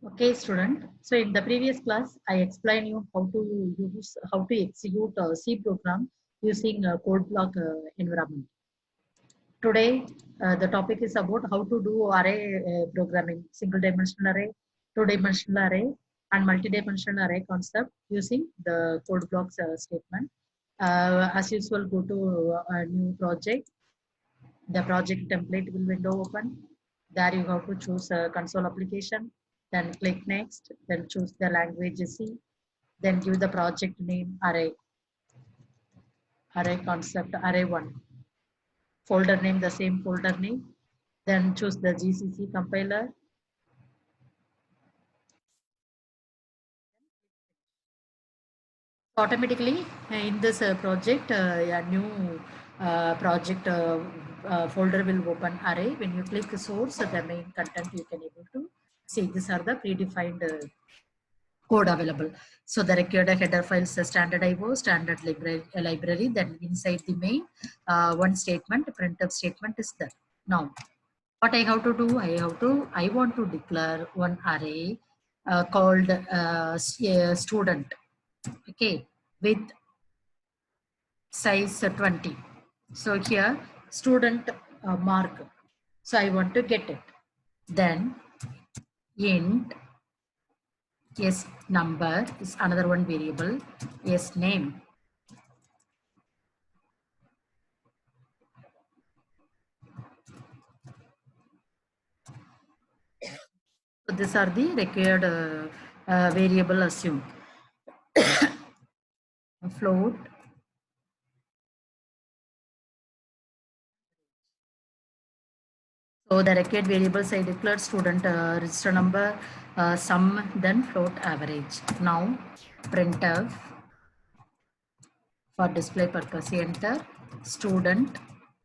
Okay, student. So in the previous class, I explained you how to execute a C program using a code block environment. Today, the topic is about how to do array programming, single dimensional array, two dimensional array, and multi-dimensional array concept using the code blocks statement. As usual, go to a new project. The project template will window open. There you have to choose a console application, then click next, then choose the language C, then give the project name array concept, array1. Folder name, the same folder name. Then choose the GCC compiler. Automatically in this project, a new project folder will open array. When you click source, the main content you can able to see. These are the predefined code available. So the required header files, standard IO, standard library. Then inside the main, one statement, printf statement is there. Now, what I have to do, I want to declare one array called student, okay, with size 20. So here, student mark. So I want to get it. Then int yes number is another one variable, yes name. So these are the required variable assumed. Float. So the required variables I declared student register number, sum, then float average. Now printf for display purpose enter student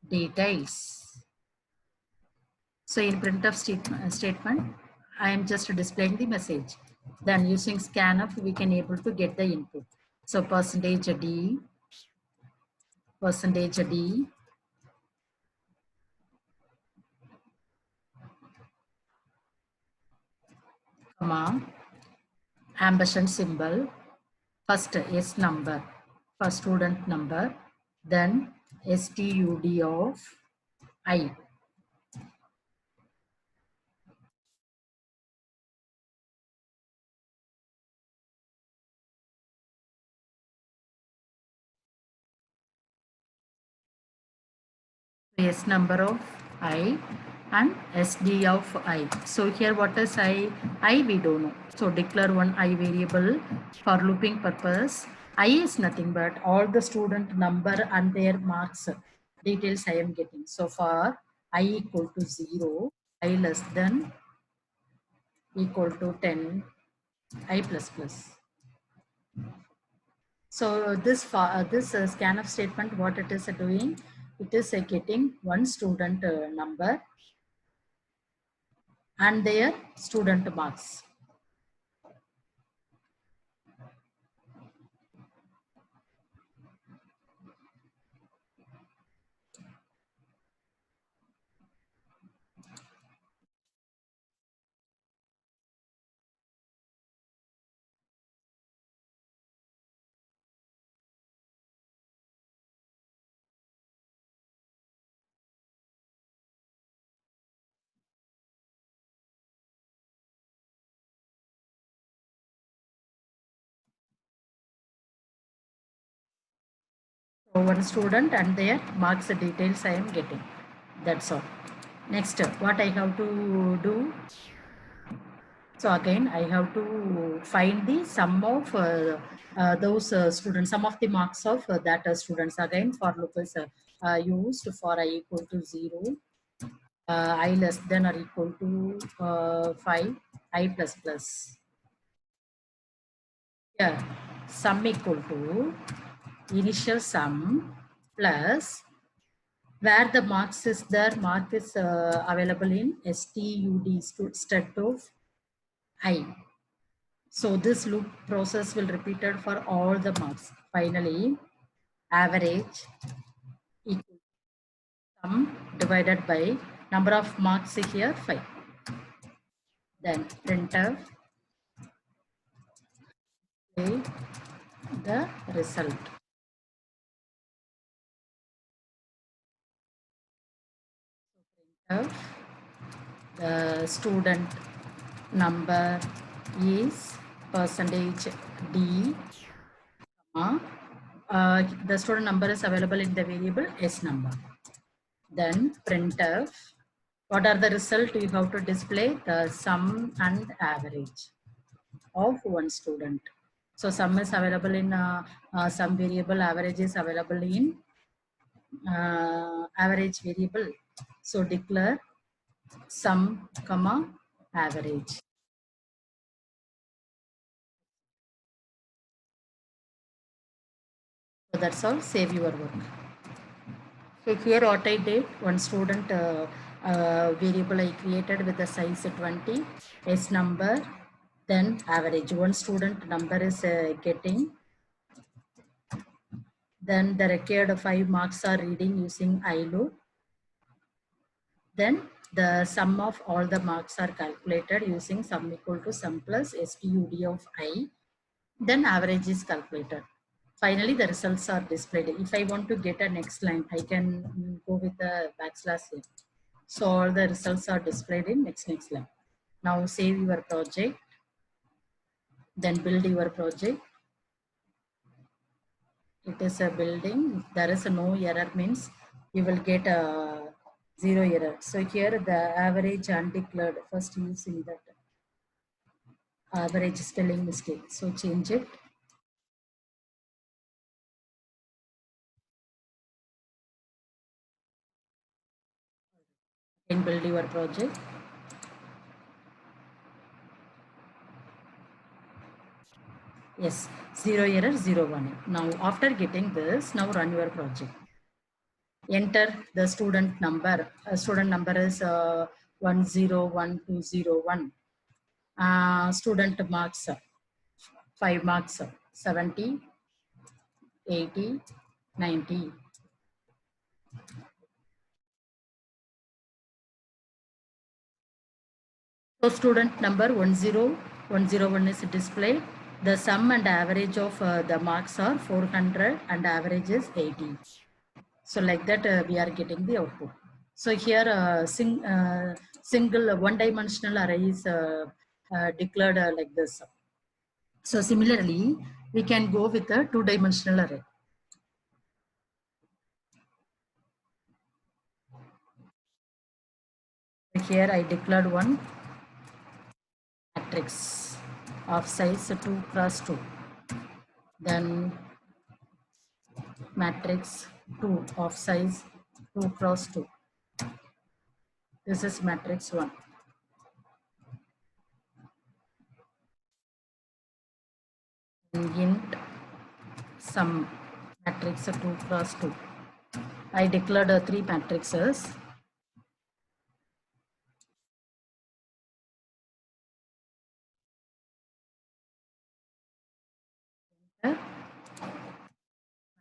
details. So in printf statement, I am just displaying the message. Then using scanf, we can able to get the input. So %d, comma, ampersand symbol, first is number for student number, then stud of I. S number of I and SD of I. So here what is I we don't know. So declare one I variable for looping purpose. I is nothing but all the student number and their marks details I am getting. So for I equal to 0, I less than equal to 10, I plus plus. So this scanf statement, what it is doing, it is getting one student number and their student marks. So one student and their marks details I am getting. That's all. Next, what I have to do? So again, I have to find the sum of those students, sum of the marks of that students. Again, for loop is used for I equal to 0, I less than or equal to 5, I plus plus. Here, sum equal to initial sum plus where the marks is there, mark is available in stud of I. So this loop process will repeated for all the marks. Finally, average equal to sum divided by number of marks here 5. Then printf display the result. Of the student number is percentage D, the student number is available in the variable S number. Then printf, what are the result? You have to display the sum and average of one student. So sum is available in some variable, average is available in average variable. So declare sum comma average. So that's all. Save your work. So here what I did, one student variable I created with the size 20, S number, then average. One student number is getting, then the required 5 marks are reading using I loop. Then the sum of all the marks are calculated using sum equal to sum plus stud of I. Then average is calculated. Finally, the results are displayed. If I want to get a next line, I can go with the backslash here. So all the results are displayed in next line. Now save your project, then build your project. It is a building. If there is a no error means you will get a 0 error. So here the average undeclared, first using that average spelling mistake. So change it. And build your project. Yes, 0 error, 0 1. Now after getting this, now run your project. Enter the student number. Student number is 101201. Student marks 5 marks 70, 80, 90. So student number 10101 is displayed. The sum and average of the marks are 400 and average is 80. So like that we are getting the output. So here single one-dimensional array is declared like this. So similarly, we can go with a two-dimensional array. Here I declared one matrix of size 2 cross 2. Then matrix 2 of size 2 cross 2. This is matrix 1. Int sum matrix 2 cross 2. I declared 3 matrices.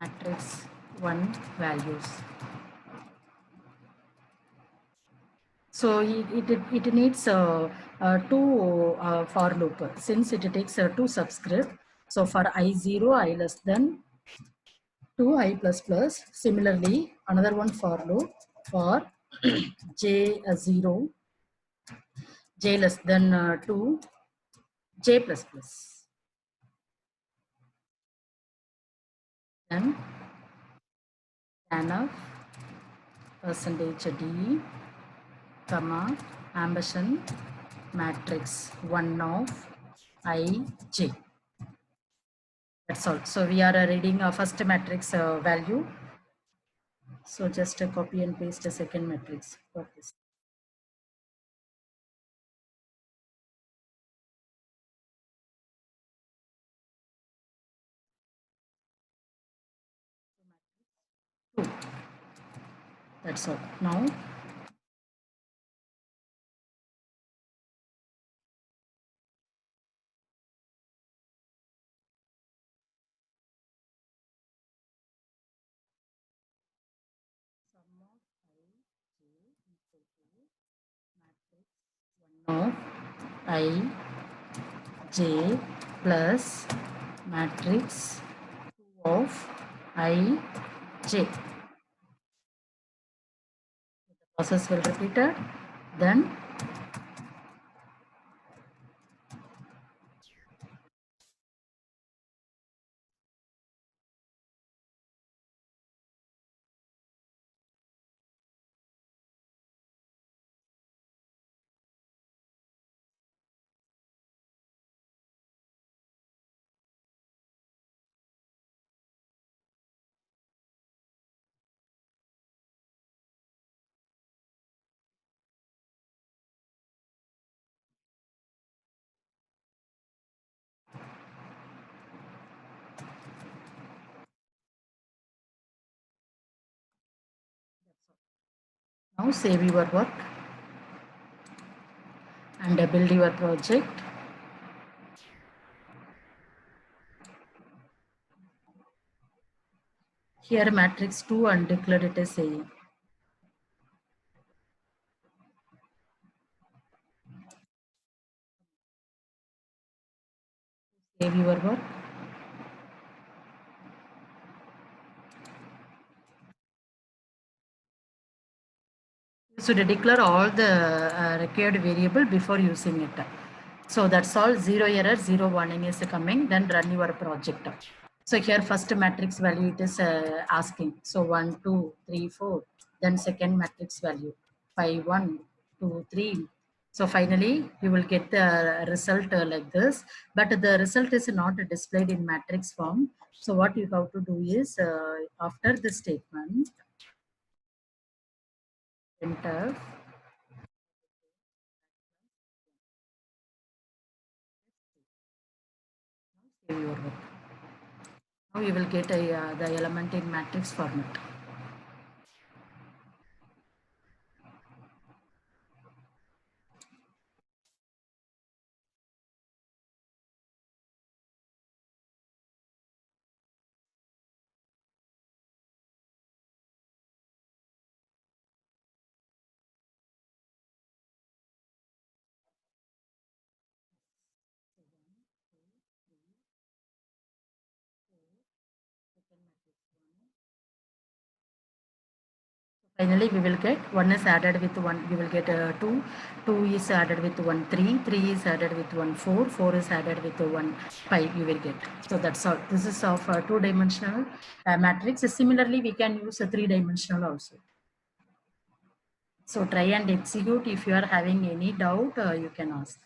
Matrix 1 values. So it needs two for loop since it takes two subscript. So for I0, I less than 2 I plus plus. Similarly, another one for loop for J0, J less than 2, J plus plus. Then scanf percentage D, comma, ampersand, matrix 1 of ij. That's all. So we are reading a first matrix value. So just copy and paste a second matrix for this. Two. That's all. Now of I j plus matrix of I, J. The process will repeat it. Then now save your work and build your project. Here matrix 2 and declare it as A. Save your work. You should declare all the required variable before using it. So that's all. 0 error, 0 warning is coming. Then run your project. So here first matrix value it is asking. So 1, 2, 3, 4. Then second matrix value 5, 1, 2, 3. So finally you will get the result like this. But the result is not displayed in matrix form. So what you have to do is after the statement, enter. Save your work. Now you will get the element in matrix format. Finally, we will get 1 is added with 1, we will get 2, 2 is added with 1, 3, 3 is added with 1, 4, 4 is added with 1, 5, you will get. So that's all. This is of two-dimensional matrix. Similarly, we can use a three-dimensional also. So try and execute. If you are having any doubt, you can ask.